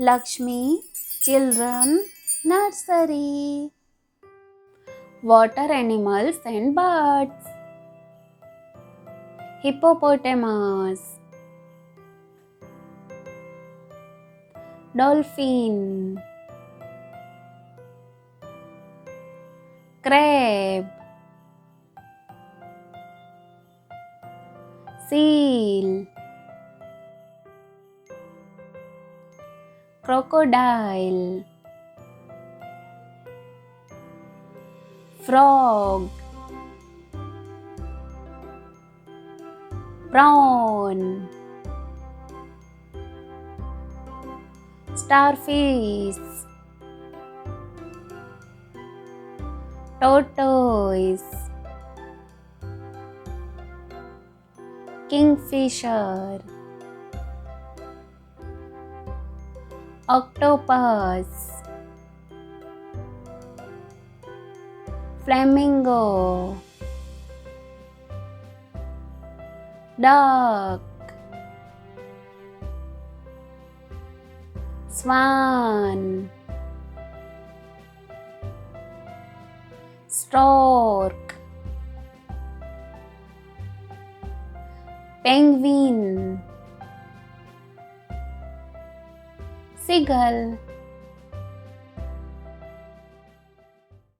Lakshmi Children Nursery. Water animals and birds. Hippopotamus, dolphin, crab, seal, crocodile, frog, prawn, starfish, tortoise, kingfisher, octopus, flamingo, duck, swan, stork, penguin, seagull.